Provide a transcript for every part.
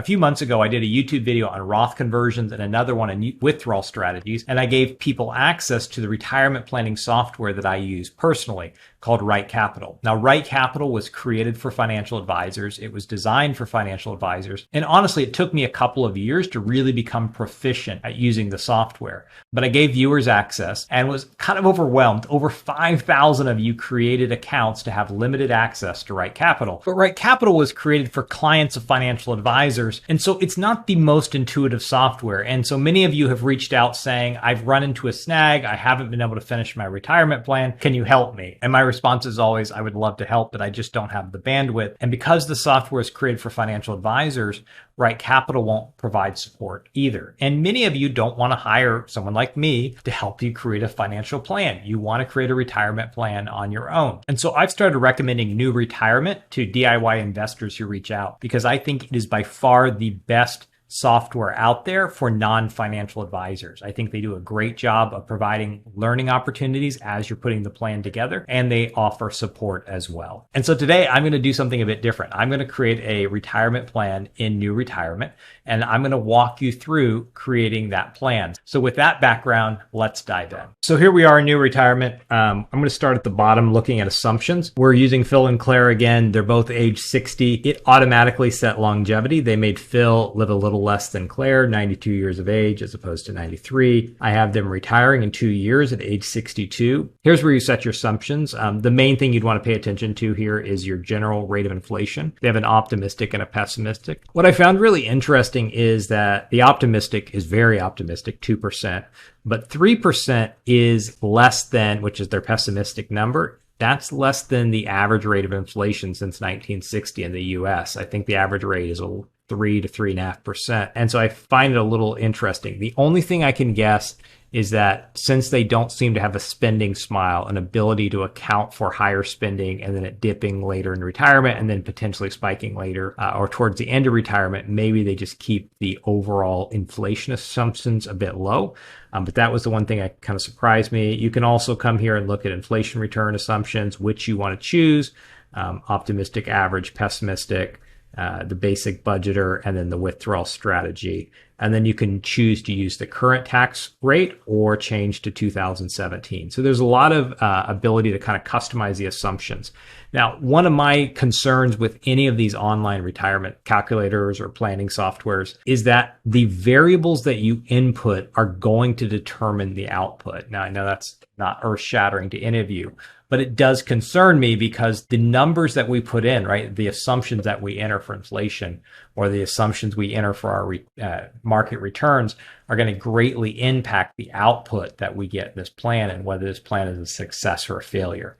A few months ago, I did a YouTube video on Roth conversions and another one on withdrawal strategies, and I gave people access to the retirement planning software that I use personally called RightCapital. Now, RightCapital was created for financial advisors. It was designed for financial advisors. And honestly, it took me a couple of years to really become proficient at using the software. But I gave viewers access and was kind of overwhelmed. Over 5,000 of you created accounts to have limited access to RightCapital. But RightCapital was created for clients of financial advisors. And so it's not the most intuitive software. And so many of you have reached out saying, I've run into a snag. I haven't been able to finish my retirement plan. Can you help me? And my response is always, I would love to help, but I just don't have the bandwidth. And because the software is created for financial advisors, RightCapital won't provide support either. And many of you don't want to hire someone like me to help you create a financial plan. You want to create a retirement plan on your own. And so I've started recommending New Retirement to DIY investors who reach out because I think it is by far the best software out there for non-financial advisors. I think they do a great job of providing learning opportunities as you're putting the plan together, and they offer support as well. And so today I'm going to do something a bit different. I'm going to create a retirement plan in New Retirement, and I'm going to walk you through creating that plan. So with that background, let's dive in. So here we are in New Retirement. I'm going to start at the bottom looking at assumptions. We're using Phil and Claire again. They're both age 60. It automatically set longevity. They made Phil live a little less than Claire, 92 years of age as opposed to 93. I have them retiring in 2 years at age 62. Here's where you set your assumptions. The main thing you'd want to pay attention to here is your general rate of inflation. They have an optimistic and a pessimistic. What I found really interesting is that the optimistic is very optimistic, 2%, but 3% is less than, which is their pessimistic number. That's less than the average rate of inflation since 1960 in the US. I think the average rate is 3 to 3.5%. And so I find it a little interesting. The only thing I can guess is that since they don't seem to have a spending smile, an ability to account for higher spending and then it dipping later in retirement and then potentially spiking later or towards the end of retirement, maybe they just keep the overall inflation assumptions a bit low. But that was the one thing that kind of surprised me. You can also come here and look at inflation return assumptions, which you want to choose, optimistic, average, pessimistic, the basic budgeter, and then the withdrawal strategy. And then you can choose to use the current tax rate or change to 2017. So there's a lot of ability to kind of customize the assumptions. Now, one of my concerns with any of these online retirement calculators or planning softwares is that the variables that you input are going to determine the output. Now, I know that's not earth-shattering to any of you, but it does concern me because the numbers that we put in, right, the assumptions that we enter for inflation or the assumptions we enter for our market returns are going to greatly impact the output that we get in this plan and whether this plan is a success or a failure.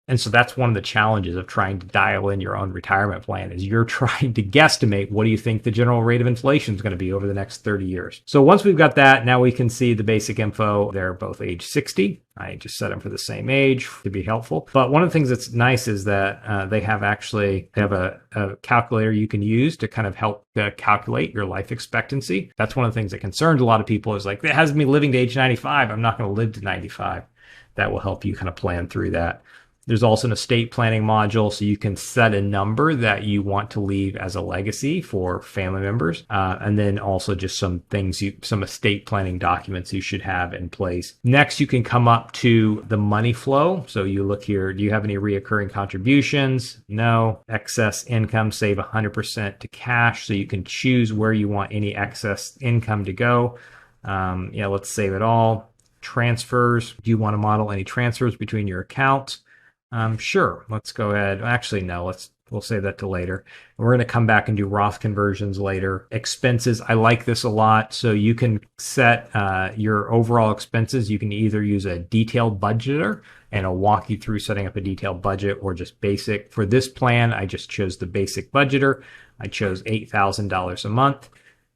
And so that's one of the challenges of trying to dial in your own retirement plan is you're trying to guesstimate what do you think the general rate of inflation is going to be over the next 30 years. So once we've got that, now we can see the basic info. They're both age 60. I just set them for the same age to be helpful. But one of the things that's nice is that they have a calculator you can use to kind of help calculate your life expectancy. That's one of the things that concerns a lot of people is like, it has me living to age 95. I'm not going to live to 95. That will help you kind of plan through that. There's also an estate planning module, so you can set a number that you want to leave as a legacy for family members. And then also just some things, some estate planning documents you should have in place. Next, you can come up to the money flow. So you look here, do you have any reoccurring contributions? No. Excess income, save 100% to cash. So you can choose where you want any excess income to go. Let's save it all. Transfers. Do you want to model any transfers between your accounts? Sure, let's go ahead. Actually, no, we'll save that to later. We're going to come back and do Roth conversions later. Expenses, I like this a lot. So you can set your overall expenses. You can either use a detailed budgeter and it'll walk you through setting up a detailed budget or just basic. For this plan, I just chose the basic budgeter. I chose $8,000 a month.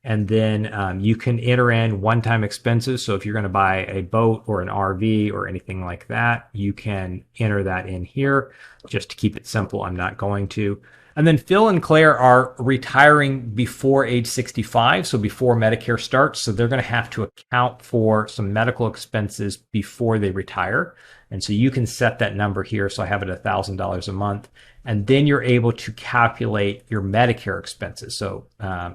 And then you can enter in one-time expenses. So if you're going to buy a boat or an RV or anything like that, you can enter that in here. Just to keep it simple, I'm not going to. And then Phil and Claire are retiring before age 65, so before Medicare starts. So they're going to have to account for some medical expenses before they retire. And so you can set that number here. So I have it $1,000 a month. And then you're able to calculate your Medicare expenses. So,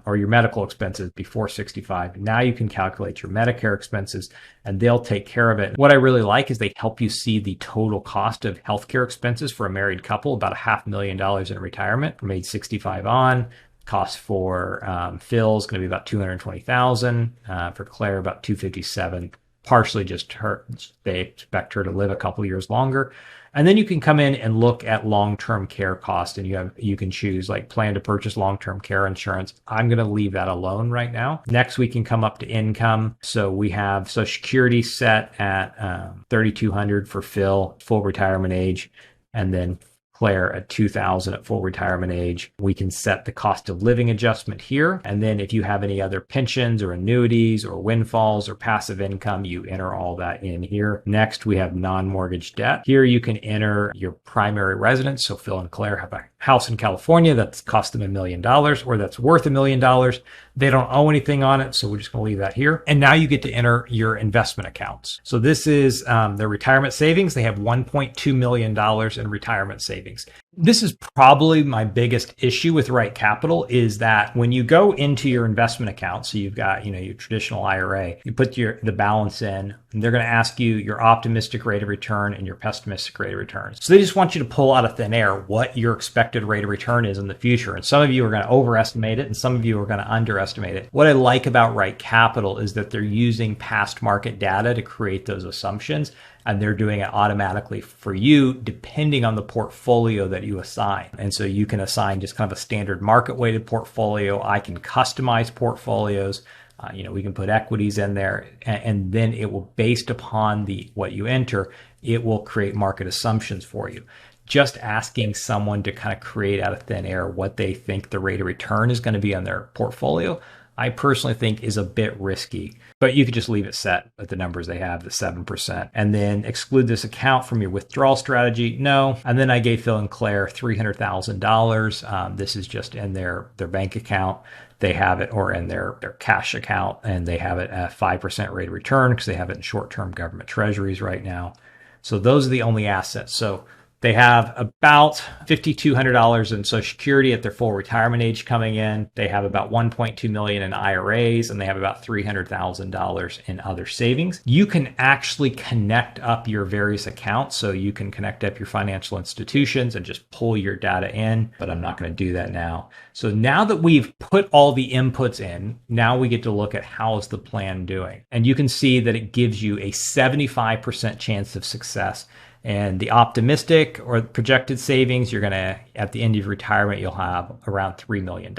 or your medical expenses before 65. Now you can calculate your Medicare expenses and they'll take care of it. What I really like is they help you see the total cost of healthcare expenses for a married couple, about $500,000 in retirement from age 65 on. Cost for Phil is going to be about $220,000. For Claire, about $257,000. Partially just her, they expect her to live a couple years longer. And then you can come in and look at long-term care costs, and you can choose like plan to purchase long-term care insurance. I'm going to leave that alone right now. Next, we can come up to income. So we have Social Security set at $3,200 for Phil, full retirement age, and then Claire at $2,000 at full retirement age. We can set the cost of living adjustment here. And then if you have any other pensions or annuities or windfalls or passive income, you enter all that in here. Next, we have non-mortgage debt. Here you can enter your primary residence. So Phil and Claire have a house in California that's cost them $1 million or that's worth $1 million. They don't owe anything on it, so we're just going to leave that here. And now you get to enter your investment accounts. So this is their retirement savings. They have $1.2 million in retirement savings. This is probably my biggest issue with RightCapital is that when you go into your investment account, so you've got, your traditional IRA, you put the balance in, and they're going to ask you your optimistic rate of return and your pessimistic rate of return. So they just want you to pull out of thin air what your expected rate of return is in the future. And some of you are going to overestimate it and some of you are going to underestimate it. What I like about RightCapital is that they're using past market data to create those assumptions. And they're doing it automatically for you depending on the portfolio that you assign. And so you can assign just kind of a standard market weighted portfolio. I can customize portfolios. We can put equities in there, and then it will, based upon what you enter, it will create market assumptions for you. Just asking someone to kind of create out of thin air what they think the rate of return is going to be on their portfolio, I personally think is a bit risky, but you could just leave it set at the numbers they have, the 7%, and then exclude this account from your withdrawal strategy. No. And then I gave Phil and Claire $300,000. This is just in their bank account. They have it, or in their cash account, and they have it at 5% rate of return because they have it in short-term government treasuries right now. So those are the only assets. So they have about $5,200 in Social Security at their full retirement age coming in. They have about $1.2 million in IRAs, and they have about $300,000 in other savings. You can actually connect up your various accounts. So you can connect up your financial institutions and just pull your data in, but I'm not going to do that now. So now that we've put all the inputs in, now we get to look at how is the plan doing. And you can see that it gives you a 75% chance of success. And the optimistic or projected savings, you're going to, at the end of retirement, you'll have around $3 million.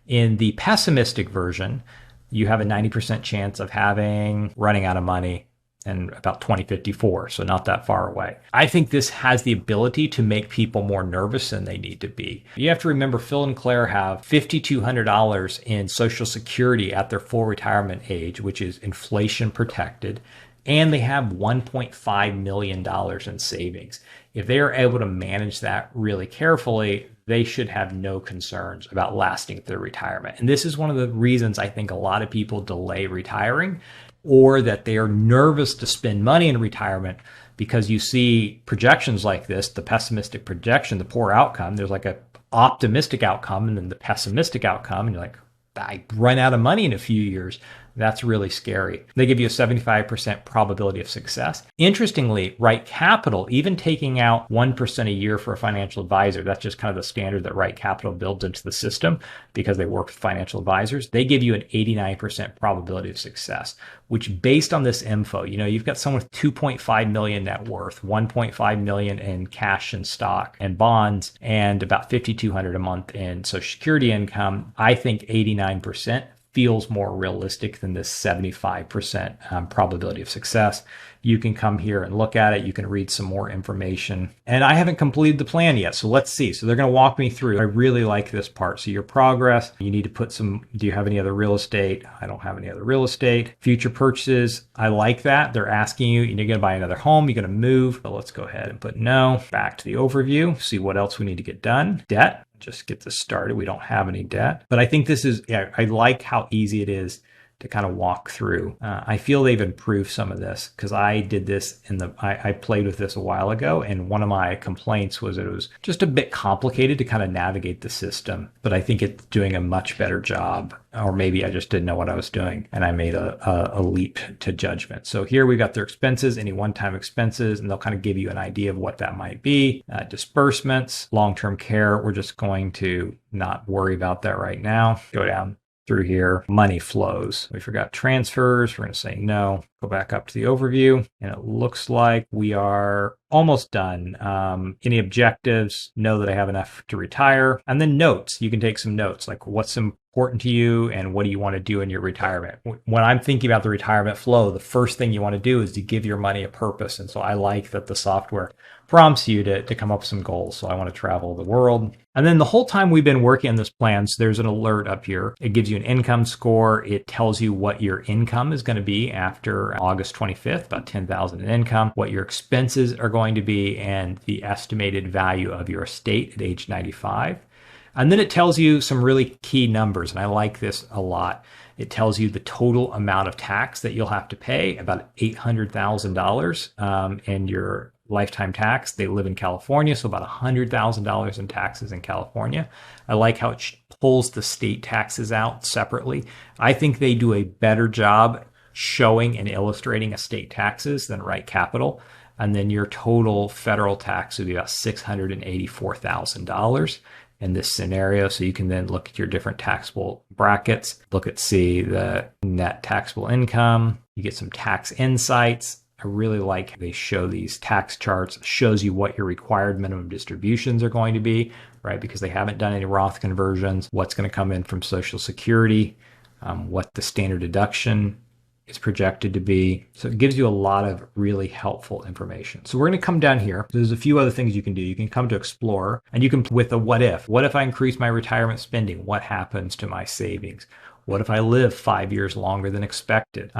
In the pessimistic version, you have a 90% chance of running out of money and about 2054, so not that far away. I think this has the ability to make people more nervous than they need to be. You have to remember Phil and Claire have $5,200 in Social Security at their full retirement age, which is inflation protected. And they have $1.5 million in savings. If they are able to manage that really carefully, they should have no concerns about lasting through retirement. And this is one of the reasons I think a lot of people delay retiring, or that they are nervous to spend money in retirement, because you see projections like this, the pessimistic projection, the poor outcome. There's like an optimistic outcome and then the pessimistic outcome. And you're like, I run out of money in a few years. That's really scary. They give you a 75% probability of success. Interestingly, RightCapital, even taking out 1% a year for a financial advisor, that's just kind of the standard that RightCapital builds into the system because they work with financial advisors. They give you an 89% probability of success, which based on this info, you've got someone with 2.5 million net worth, 1.5 million in cash and stock and bonds, and about $5,200 a month in Social Security income. I think 89% feels more realistic than this 75% probability of success. You can come here and look at it. You can read some more information. And I haven't completed the plan yet, so let's see. So they're going to walk me through. I really like this part. So your progress, you need to put do you have any other real estate? I don't have any other real estate. Future purchases, I like that. They're asking you, you're going to buy another home, you're going to move. So let's go ahead and put no. Back to the overview, see what else we need to get done. Debt. Just get this started. We don't have any debt, but I think this is, I like how easy it is to kind of walk through. I feel they've improved some of this because I did this I played with this a while ago, and one of my complaints was that it was just a bit complicated to kind of navigate the system. But I think it's doing a much better job, or maybe I just didn't know what I was doing and I made a leap to judgment. So here we got their expenses, any one-time expenses, and they'll kind of give you an idea of what that might be. Disbursements, long-term care, we're just going to not worry about that right now. Go down through here. Money flows. We forgot transfers. We're going to say no. Go back up to the overview, and it looks like we are almost done. Any objectives? Know that I have enough to retire. And then notes. You can take some notes, like what's important to you and what do you want to do in your retirement. When I'm thinking about the retirement flow, the first thing you want to do is to give your money a purpose. And so I like that the software prompts you to come up with some goals. So I want to travel the world. And then the whole time we've been working on this plan, so there's an alert up here. It gives you an income score. It tells you what your income is going to be after August 25th, about $10,000 in income, what your expenses are going to be, and the estimated value of your estate at age 95. And then it tells you some really key numbers, and I like this a lot. It tells you the total amount of tax that you'll have to pay, about $800,000 in your lifetime tax. They live in California, so about $100,000 in taxes in California. I like how it pulls the state taxes out separately. I think they do a better job showing and illustrating estate taxes than RightCapital. And then your total federal tax would be about $684,000 in this scenario. So you can then look at your different taxable brackets, see the net taxable income. You get some tax insights. I really like how they show these tax charts. It shows you what your required minimum distributions are going to be, right? Because they haven't done any Roth conversions, what's going to come in from Social Security, what the standard deduction is projected to be. So it gives you a lot of really helpful information. So we're going to come down here. There's a few other things you can do. You can come to Explore, and you can with a what if. What if I increase my retirement spending? What happens to my savings? What if I live 5 years longer than expected?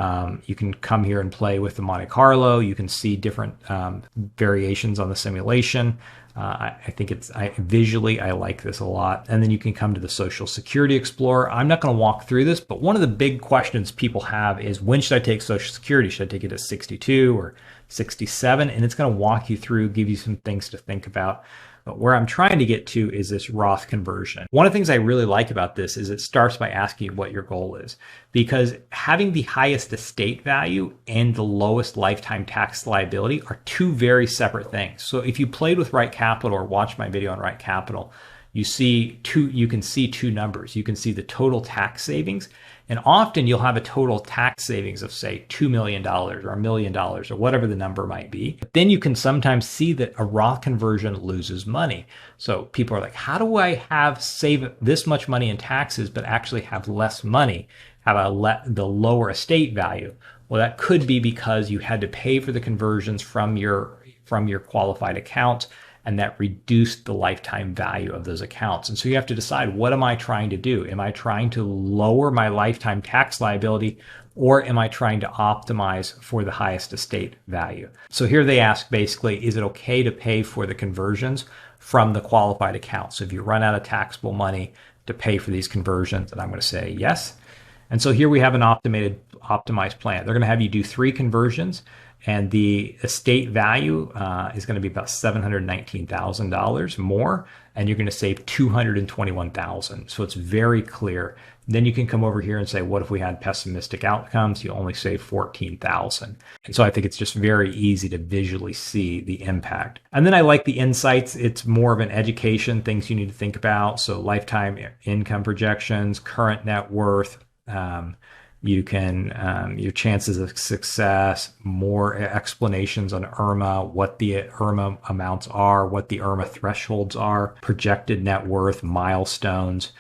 You can come here and play with the Monte Carlo. You can see different variations on the simulation. I think visually, I like this a lot. And then you can come to the Social Security Explorer. I'm not going to walk through this, but one of the big questions people have is, when should I take Social Security? Should I take it at 62 or 67? And it's going to walk you through, give you some things to think about. But where I'm trying to get to is this Roth conversion. One of the things I really like about this is it starts by asking you what your goal is, because having the highest estate value and the lowest lifetime tax liability are two very separate things. So if you played with RightCapital or watched my video on RightCapital, you can see two numbers. You can see the total tax savings, and often you'll have a total tax savings of, say, $2 million or $1 million or whatever the number might be. But then you can sometimes see that a Roth conversion loses money. So people are like, how do I save this much money in taxes but actually have less money, have the lower estate value? Well, that could be because you had to pay for the conversions from your qualified account, and that reduced the lifetime value of those accounts. And so you have to decide, what am I trying to do? Am I trying to lower my lifetime tax liability, or am I trying to optimize for the highest estate value? So here they ask, basically, is it okay to pay for the conversions from the qualified account? So if you run out of taxable money to pay for these conversions, then I'm going to say yes. And so here we have an optimized plan. They're going to have you do 3 conversions, and the estate value is going to be about $719,000 more, and you're going to save $221,000. So it's very clear. Then you can come over here and say, what if we had pessimistic outcomes? You only save $14,000. And so I think it's just very easy to visually see the impact. And then I like the insights. It's more of an education, things you need to think about. So lifetime income projections, current net worth, you can, your chances of success, more explanations on IRMA, what the IRMA amounts are, what the IRMA thresholds are, projected net worth, milestones,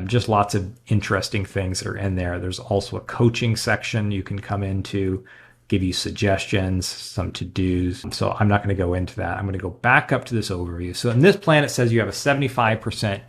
just lots of interesting things that are in there. There's also a coaching section you can come into, give you suggestions, some to-dos. So I'm not going to go into that. I'm going to go back up to this overview. So in this plan, it says you have a 75%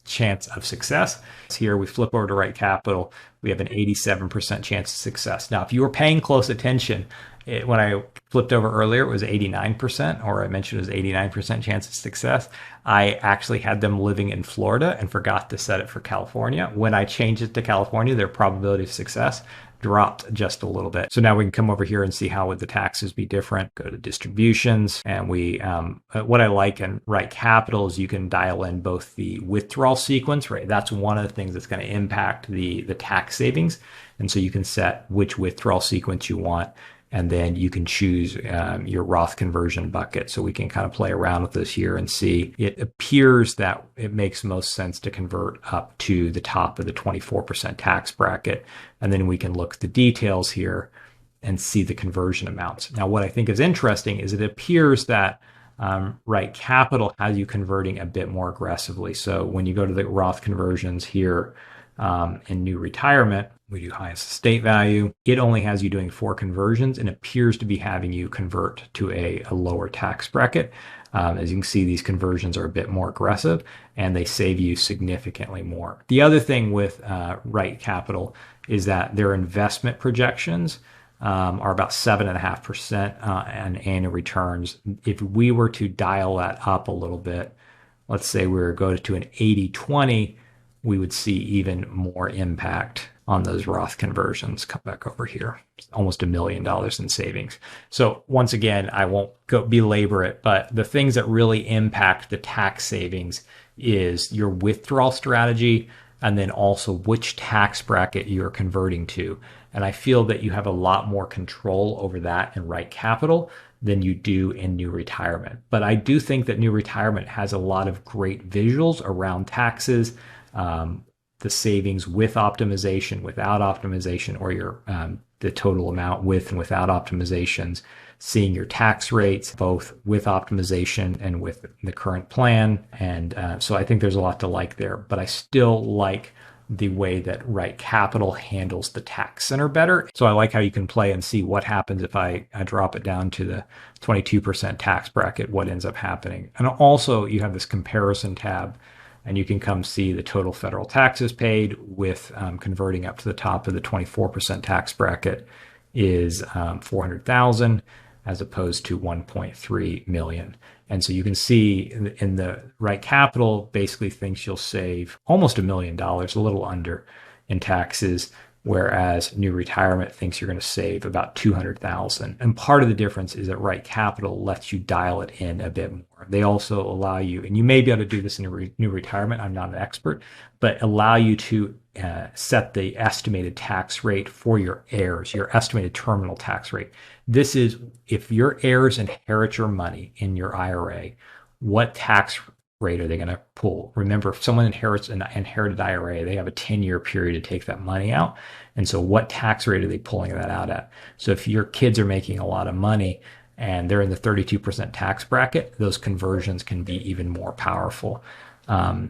chance of success. Here we flip over to RightCapital, we have an 87% chance of success. Now, if you were paying close attention, When I flipped over earlier, it was 89%, or I mentioned it was 89% chance of success. I actually had them living in Florida and forgot to set it for California. When I changed it to California, their probability of success dropped just a little bit. So now we can come over here and see how would the taxes be different. Go to distributions, and what I like in RightCapital is you can dial in both the withdrawal sequence, right? That's one of the things that's going to impact the tax savings. And so you can set which withdrawal sequence you want, and then you can choose your Roth conversion bucket. So we can kind of play around with this here and see. It appears that it makes most sense to convert up to the top of the 24% tax bracket. And then we can look at the details here and see the conversion amounts. Now, what I think is interesting is it appears that RightCapital has you converting a bit more aggressively. So when you go to the Roth conversions here in New Retirement, we do highest estate value. It only has you doing 4 conversions and appears to be having you convert to a lower tax bracket. As you can see, these conversions are a bit more aggressive and they save you significantly more. The other thing with RightCapital is that their investment projections are about 7.5% on annual returns. If we were to dial that up a little bit, let's say we were to go to an 80-20, we would see even more impact on those Roth conversions. Come back over here, almost $1 million in savings. So once again, I won't belabor it, but the things that really impact the tax savings is your withdrawal strategy, and then also which tax bracket you're converting to. And I feel that you have a lot more control over that in RightCapital than you do in New Retirement. But I do think that New Retirement has a lot of great visuals around taxes, the savings with optimization, without optimization, or your the total amount with and without optimizations, seeing your tax rates both with optimization and with the current plan. And so I think there's a lot to like there, but I still like the way that RightCapital handles the tax center better. So I like how you can play and see what happens if I drop it down to the 22% tax bracket, what ends up happening. And also you have this comparison tab, and you can come see the total federal taxes paid with converting up to the top of the 24% tax bracket is 400,000 as opposed to 1.3 million. And so you can see in the RightCapital basically thinks you'll save almost $1 million, a little under, in taxes, whereas New Retirement thinks you're going to save about 200,000. And part of the difference is that RightCapital lets you dial it in a bit more. They also allow you, and you may be able to do this in New Retirement, I'm not an expert, but allow you to set the estimated tax rate for your heirs, your estimated terminal tax rate. This is if your heirs inherit your money in your IRA, what tax rate are they going to pull? Remember, if someone inherits an inherited IRA, they have a 10-year period to take that money out. And so what tax rate are they pulling that out at? So if your kids are making a lot of money and they're in the 32% tax bracket, those conversions can be even more powerful.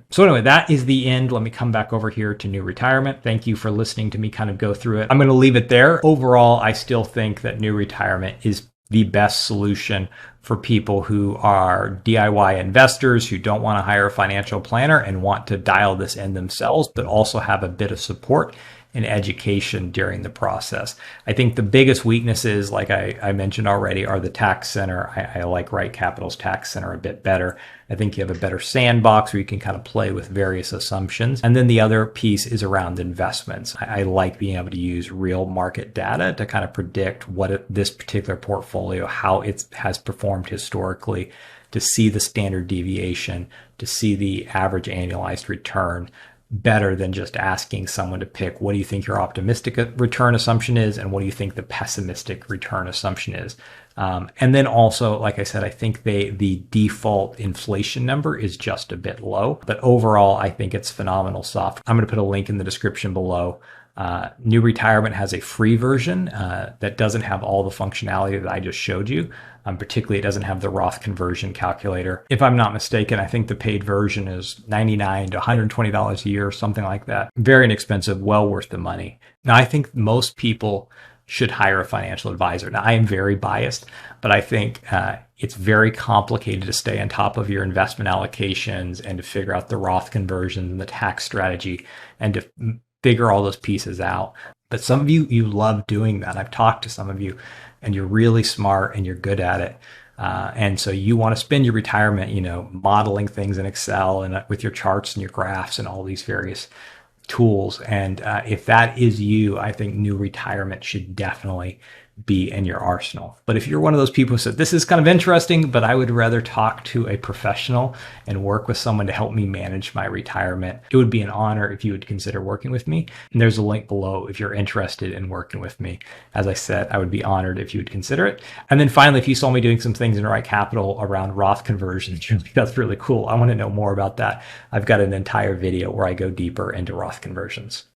So anyway, that is the end. Let me come back over here to New Retirement. Thank you for listening to me kind of go through it. I'm going to leave it there. Overall, I still think that New Retirement is the best solution for people who are DIY investors who don't want to hire a financial planner and want to dial this in themselves, but also have a bit of support and education during the process. I think the biggest weaknesses, like I mentioned already, are the tax center. I like RightCapital's tax center a bit better. I think you have a better sandbox where you can kind of play with various assumptions. And then the other piece is around investments. I like being able to use real market data to kind of predict this particular portfolio, how it has performed historically, to see the standard deviation, to see the average annualized return, better than just asking someone to pick, what do you think your optimistic return assumption is, and what do you think the pessimistic return assumption is. And then also, like I said, I think the default inflation number is just a bit low, but overall, I think it's phenomenal software. I'm going to put a link in the description below. New Retirement has a free version that doesn't have all the functionality that I just showed you. Particularly, it doesn't have the Roth conversion calculator. If I'm not mistaken, I think the paid version is $99 to $120 a year, something like that. Very inexpensive, well worth the money. Now, I think most people should hire a financial advisor. Now, I am very biased, but I think it's very complicated to stay on top of your investment allocations and to figure out the Roth conversion and the tax strategy and to figure all those pieces out. But some of you love doing that. I've talked to some of you and you're really smart and you're good at it. And so you want to spend your retirement, modeling things in Excel and with your charts and your graphs and all these various tools. And if that is you, I think New Retirement should definitely be in your arsenal. But if you're one of those people who said, this is kind of interesting, but I would rather talk to a professional and work with someone to help me manage my retirement, it would be an honor if you would consider working with me. And there's a link below if you're interested in working with me. As I said, I would be honored if you would consider it. And then finally, if you saw me doing some things in Right Capital around Roth conversions, that's really cool. I want to know more about that. I've got an entire video where I go deeper into Roth conversions.